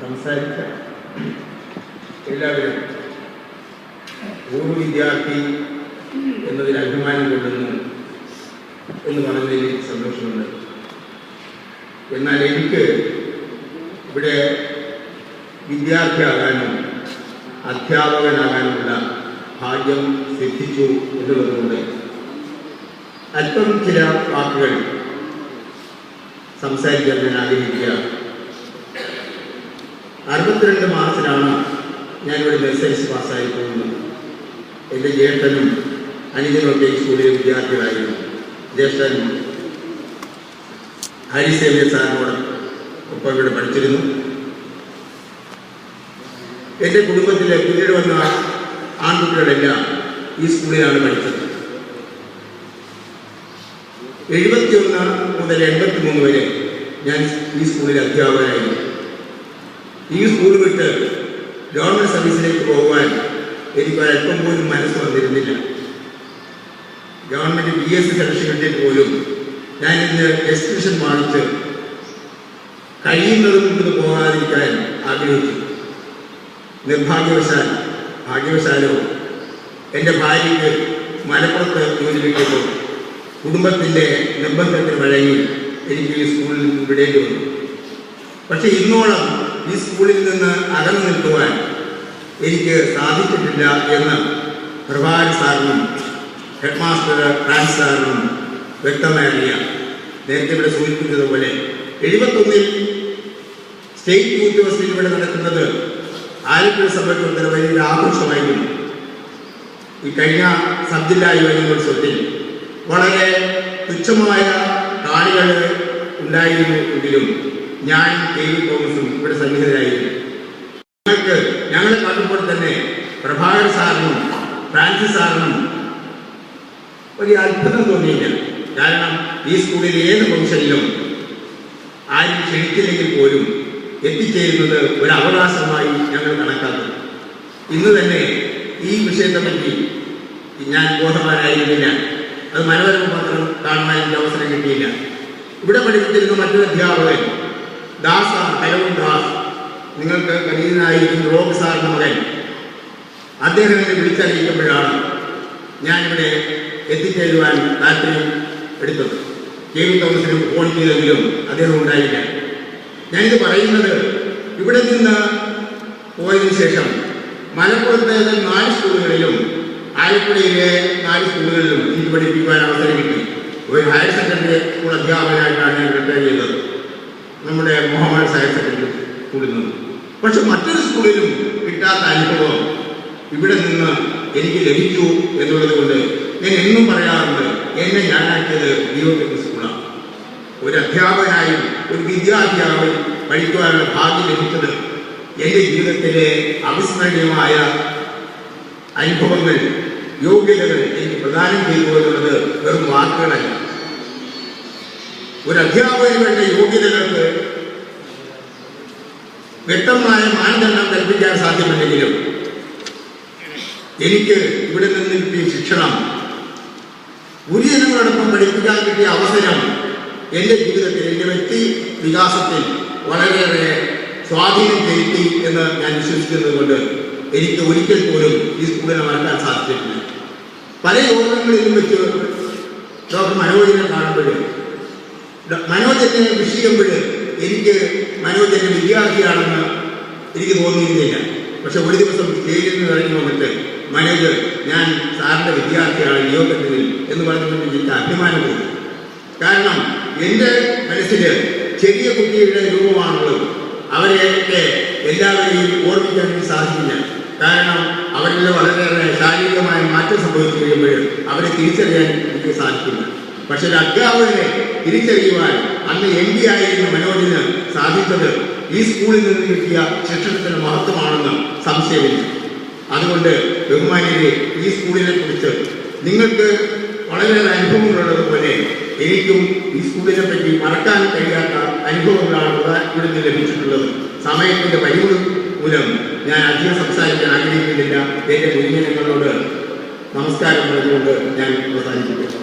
സംസാരിച്ച എല്ലാവരും പൂർവ്വ വിദ്യാർത്ഥി എന്നതിൽ അഭിമാനം കൊള്ളുന്നു എന്ന് പറഞ്ഞതിൽ സന്തോഷമുണ്ട്. എന്നാൽ എനിക്ക് ഇവിടെ വിദ്യാർത്ഥിയാകാനും അധ്യാപകനാകാനുമുള്ള ഭാഗ്യം സിദ്ധിച്ചു എന്നുള്ളതുകൊണ്ട് അല്പം ചില വാക്കുകൾ സംസാരിക്കാൻ ഞാൻ ആഗ്രഹിക്കുക. 62 മാർച്ചിലാണ് ഞാനിവിടെ SLC പാസ്സായി പോകുന്നത്. എൻ്റെ ജ്യേഷ്ഠനും അനുജനുമൊക്കെ ഈ സ്കൂളിലെ വിദ്യാർത്ഥികളായിരുന്നു. ജ്യേഷ്ഠൻ ഹരിസേവ്യ സാറിനോട് ഒപ്പം ഇവിടെ പഠിച്ചിരുന്നു. എൻ്റെ കുടുംബത്തിലെ പിന്നീട് വന്ന ആൺകുട്ടികളെല്ലാം ഈ സ്കൂളിലാണ് പഠിച്ചത്. 71 മുതൽ 83 വരെ ഞാൻ ഈ സ്കൂളിൽ അധ്യാപകനായിരുന്നു. ഈ സ്കൂൾ വിട്ട് ഗവൺമെൻറ് സർവീസിലേക്ക് പോകുവാൻ എനിക്ക് ഒരല്പം പോലും മനസ്സ് വന്നിരുന്നില്ല. ഗവൺമെൻറ് BSc സെലക്ഷൻ കിട്ടിയിട്ട് പോലും ഞാനിന്ന് എക്സ്റ്റൻഷൻ വാങ്ങിച്ച് കഴിയുന്നതും ഇന്ന് പോകാതിരിക്കാൻ ആഗ്രഹിച്ചു. ഭാഗ്യവശാലോ എൻ്റെ ഭാര്യയ്ക്ക് മലപ്പുറത്ത് ജോലി കിട്ടിയപ്പോൾ കുടുംബത്തിൻ്റെ നിർബന്ധത്തിന് വഴങ്ങി എനിക്ക് ഈ സ്കൂളിൽ നിന്ന് വിടേണ്ടി വന്നു. പക്ഷെ ഇന്നോളം ഈ സ്കൂളിൽ നിന്ന് അകന്നു നിൽക്കുവാൻ എനിക്ക് സാധിച്ചിട്ടില്ല എന്ന് പ്രഭാകരൻ സാറിനും ഹെഡ് മാസ്റ്റർ ഫ്രാൻസ് സാറിനും വ്യക്തമായി അറിയാം. നേരത്തെ ഇവിടെ സൂചിപ്പിച്ചതുപോലെ 71 സ്റ്റേറ്റ് യൂത്ത് ഫെസ്റ്റിവൽ ഇവിടെ നടക്കുന്നത് ആലപ്പുഴ സംബന്ധിച്ചിടത്തോളം വലിയൊരു ആഘോഷമായിരുന്നു. ഈ കഴിഞ്ഞ സബ് ജില്ലാ യുവജനോത്സവത്തിൽ വളരെ തുച്ഛമായ കാണികൾ ഉണ്ടായിരുന്നു എങ്കിലും ഞാൻ KV തോമസും ഇവിടെ സന്നിഹിതരായിരുന്നു. ഞങ്ങളെ കണ്ടപ്പോൾ തന്നെ പ്രഭാകരൻ സാറിനും ഫ്രാൻസിസ് സാറിനും വലിയ അത്ഭുതം തോന്നിയില്ല. കാരണം ഈ സ്കൂളിൽ ഏത് ഫംഗ്ഷനിലും ആരും ക്ഷണിച്ചില്ലെങ്കിൽ പോലും എത്തിച്ചേരുന്നത് ഒരു അവകാശമായി ഞങ്ങൾ കണക്കാക്കും. ഇന്ന് തന്നെ ഈ വിഷയത്തെപ്പറ്റി ഞാൻ ബോധവാനായിരുന്നില്ല. അത് മനോരമ പത്രം കാണുവാൻ എനിക്ക് അവസരം കിട്ടിയില്ല. ഇവിടെ പഠിപ്പിച്ചിരുന്ന മറ്റൊരു അധ്യാപകൻ കലവൻ ദാസ്, നിങ്ങൾക്ക് കരീനായിരിക്കും റോബ് സാറിന്റെ മകൻ, അദ്ദേഹം എന്നെ വിളിച്ചറിയിക്കുമ്പോഴാണ് ഞാനിവിടെ എത്തിച്ചേരുവാൻ താല്പര്യം എടുത്തത്. KV തോമസിനും ഫോൺ ചെയ്തെങ്കിലും അദ്ദേഹം ഉണ്ടായില്ല. ഞാനിത് പറയുന്നത് ഇവിടെ നിന്ന് പോയതിനു ശേഷം മലപ്പുറത്തെ 4 സ്കൂളുകളിലും ആലപ്പുഴയിലെ 4 സ്കൂളുകളിലും എനിക്ക് പഠിപ്പിക്കുവാൻ അവസരം കിട്ടി. ഒരു ഹയർ സെക്കൻഡറി സ്കൂൾ അധ്യാപകനായിട്ടാണ് ഞാൻ റിട്ടയർ ചെയ്തത്, നമ്മുടെ മുഹമ്മദ് ഹയർ സെക്കൻഡറി സ്കൂളിൽ നിന്ന്. പക്ഷെ മറ്റൊരു സ്കൂളിലും കിട്ടാത്ത അനുഭവം ഇവിടെ നിന്ന് എനിക്ക് ലഭിച്ചു എന്നുള്ളത് കൊണ്ട് ഞാൻ എന്നും പറയാറുണ്ട്, എന്നെ ഞാനാക്കിയത് ദൈവത്തിന്റെ സ്കൂളാണ്. ഒരു അധ്യാപകനായും ഒരു വിദ്യാർത്ഥിയായും പഠിക്കുവാനുള്ള ഭാഗ്യം ലഭിച്ചത് എൻ്റെ ജീവിതത്തിലെ അവിസ്മരണീയമായ അനുഭവങ്ങൾ, യോഗ്യതകൾ എനിക്ക് പ്രദാനം ചെയ്തു എന്നുള്ളത് വെറും വാക്കുകളല്ല. ഒരു അധ്യാപകന് വേണ്ട യോഗ്യതകൾക്ക് വ്യക്തമായ മാനദണ്ഡം കൽപ്പിക്കാൻ സാധ്യമല്ലെങ്കിലും എനിക്ക് ഇവിടെ നിന്ന് കിട്ടിയ ശിക്ഷണം, ഗുരുജനങ്ങളോടൊപ്പം പഠിപ്പിക്കാൻ കിട്ടിയ അവസരം എൻ്റെ ജീവിതത്തിൽ, എൻ്റെ വ്യക്തി വികാസത്തിൽ വളരെയേറെ സ്വാധീനം ചെലുത്തി എന്ന് ഞാൻ വിശ്വസിക്കുന്നത് കൊണ്ട് എനിക്ക് ഒരിക്കൽ പോലും ഈ സ്കൂളിനെ മറക്കാൻ സാധിച്ചിട്ടില്ല. പല യോഗങ്ങളിലും വെച്ച് ഡോക്ടർ മനോജിനെ കാണുമ്പോൾ, മനോജനെ വിഷയിക്കുമ്പോൾ എനിക്ക് മനോജന്റെ വിദ്യാർത്ഥിയാണെന്ന് എനിക്ക് തോന്നിയിരുന്നില്ല. പക്ഷെ ഒരു ദിവസം സ്റ്റേജിൽ നിന്ന് ഇറങ്ങി വന്നിട്ട് മനോജ്, ഞാൻ സാറിൻ്റെ വിദ്യാർത്ഥിയാണ് യോഗത്തിൽ എന്ന് പറഞ്ഞിട്ട് എനിക്ക് അഭിമാനം തോന്നി. കാരണം എൻ്റെ മനസ്സിൽ ചെറിയ കുട്ടിയുടെ രൂപമാണുള്ളത്. അവരെയൊക്കെ എല്ലാവരെയും ഓർമ്മിക്കാൻ എനിക്ക് സാധിക്കില്ല. കാരണം അവരിൽ വളരെയേറെ ശാരീരികമായ മാറ്റം സംഭവിച്ചു കഴിയുമ്പോൾ അവരെ തിരിച്ചറിയാൻ എനിക്ക് സാധിക്കില്ല. പക്ഷെ ഒരു അധ്യാപകനെ തിരിച്ചറിയുവാൻ അന്ന് MP ആയിരുന്ന മനോജിന് സാധിച്ചത് ഈ സ്കൂളിൽ നിന്ന് കിട്ടിയ ശിക്ഷണത്തിന്റെ മഹത്വമാണെന്ന് സംശയമില്ല. അതുകൊണ്ട് ബഹുമാന്യരെ, ഈ സ്കൂളിനെ കുറിച്ച് നിങ്ങൾക്ക് വളരെയേറെ അനുഭവങ്ങളുള്ളതുപോലെ എനിക്കും ഈ സ്കൂളിനെ പറ്റി മറക്കാൻ കഴിയാത്ത അനുഭവങ്ങളാണ് ഇവിടെ നിന്ന് ലഭിച്ചിട്ടുള്ളത്. സമയത്തിന്റെ പരിമിതി മൂലം ഞാൻ അധികം സംസാരിക്കാൻ ആഗ്രഹിക്കുന്നില്ല. എൻ്റെ ഗുരുജനങ്ങളോട് നമസ്കാരം പറഞ്ഞുകൊണ്ട് ഞാൻ അവസാനിപ്പിക്കുന്നു.